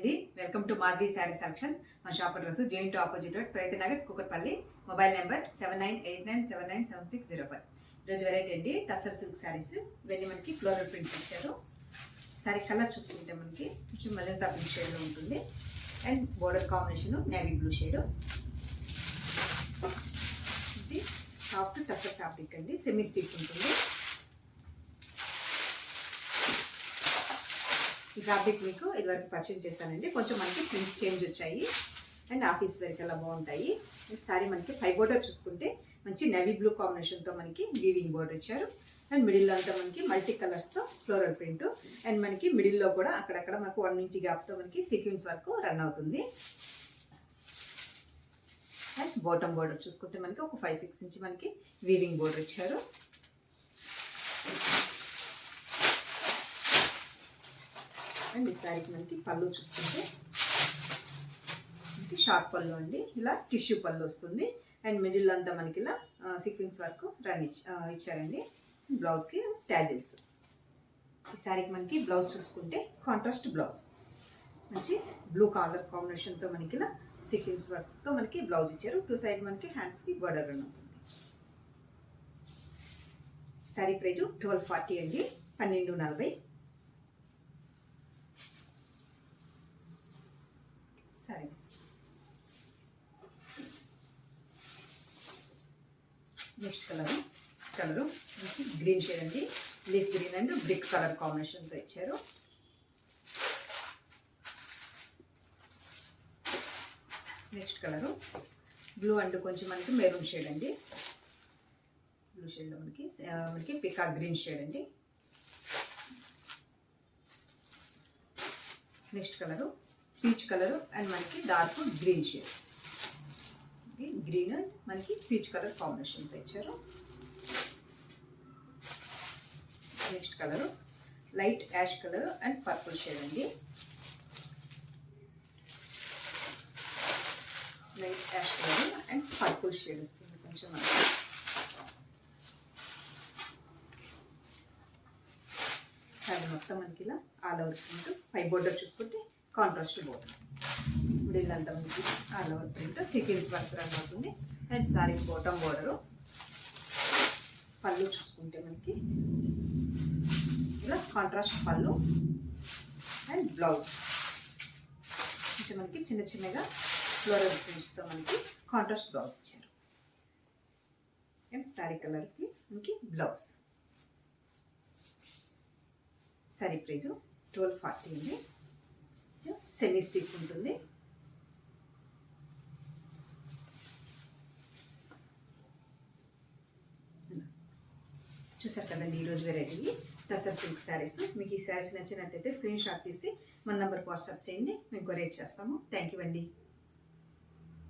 అండి, welcome to Madhavi saree selection. మా shop address JN opposite road, Pragathi Nagar, Kukatpally. Mobile number 7989797605. ఈరోజు variety అండి టసర్ సిల్క్ శారీస్. ఇవన్నీ మనకి ఫ్లోరల్ ప్రింట్స్ ఇచ్చారు. శారీ కలర్ చూసుకుంటే మనకి కొంచెం మజంతా పింక్ షేడ్లో ఉంటుంది and border combination navy blue shade. ఇది సాఫ్ట్ టసర్ ఫ్యాబ్రిక్ అండి, సెమీ స్టిచ్ ఉంటుంది. ఈ ఫ్యాబ్రిక్ మీకు ఇదివరకు పర్చేజ్ చేశానండి. కొంచెం మనకి ప్రింట్ చేంజ్ వచ్చాయి అండ్ ఆఫీస్ వేర్కి అలా బాగుంటాయి. సారీ మనకి పై బోర్డర్ చూసుకుంటే మంచి నేవీ బ్లూ కాంబినేషన్తో మనకి వీవింగ్ బోర్డర్ ఇచ్చారు అండ్ మిడిల్లో అంతా మనకి మల్టీ కలర్స్తో ఫ్లోరల్ ప్రింట్ అండ్ మనకి మిడిల్లో కూడా అక్కడక్కడ మనకు 1 ఇంచ్ గ్యాప్తో మనకి సీక్వెన్స్ వరకు రన్ అవుతుంది. అండ్ బాటమ్ బోర్డర్ చూసుకుంటే మనకి ఒక 5-6 ఇంచ్ మనకి వీవింగ్ బోర్డర్ ఇచ్చారు. అండ్ ఈ శారీకి మనకి పళ్ళు చూసుకుంటే మనకి షార్ట్ పళ్ళు అండి, ఇలా టిష్యూ పళ్ళు వస్తుంది అండ్ మిడిల్ అంతా మనకి ఇలా సీక్వెన్స్ వరకు రన్ ఇచ్చారండి. బ్లౌజ్కి ట్యాజిల్స్. ఈ శారీకి మనకి బ్లౌజ్ చూసుకుంటే కాంట్రాస్ట్ బ్లౌజ్, మంచి బ్లూ కలర్ కాంబినేషన్తో మనకి ఇలా సీక్వెన్స్ వర్క్తో మనకి బ్లౌజ్ ఇచ్చారు. 2 సైడ్ మనకి హ్యాండ్స్కి బోర్డర్ రన్ ఉంటుంది. శారీ ప్రైజు 1240 అండి, 1240. సరే, నెక్స్ట్ కలరు మంచి గ్రీన్ షేడ్ అండి, leaf green and brick colour కాంబినేషన్తో ఇచ్చారు. నెక్స్ట్ కలరు బ్లూ అండ్ కొంచెం మనకి మెరూన్ షేడ్ అండి. బ్లూ షేడ్లో మనకి పికాక్ గ్రీన్ షేడ్ అండి. Next colour peach colour and మనకి dark green shade, green and మనకి పీచ్ కలర్ కాంబినేషన్తో ఇచ్చారు. Next colour light ash colour and purple shade అండి. Light ash colour and purple shade వస్తుంది కొంచెం మనకి. సారీ మొత్తం మనకి ఇలా ఆల్ ఓవర్ ప్రింట్. పై బోర్డర్ చూసుకుంటే కాంట్రాస్ట్ బోర్డర్, మిడిల్ అంతా మనకి all over print sequence work run అవుతుంది అండ్ సారీ బాటమ్ బోర్డరు. పళ్ళు చూసుకుంటే మనకి ఇలా కాంట్రాస్ట్ పళ్ళు అండ్ బ్లౌజ్ కొంచెం మనకి చిన్న చిన్నగా ఫ్లోరల్ ప్రింట్స్తో మనకి కాంట్రాస్ట్ బ్లౌజ్ ఇచ్చారు అండ్ సారీ కలర్కి మనకి బ్లౌజ్. సారీ ప్రైజు 1240 అండి, సెమీ స్టిక్ ఉంటుంది. చూసారు కదండి ఈరోజు వెరైటీ టసర్ సిల్క్ శారీస్. మీకు ఈ శారీస్ నచ్చినట్టయితే స్క్రీన్ షాట్ తీసి మన నెంబర్కి వాట్సాప్ చేయండి, మేము కొరియర్ చేస్తాము. థ్యాంక్ యూ అండి.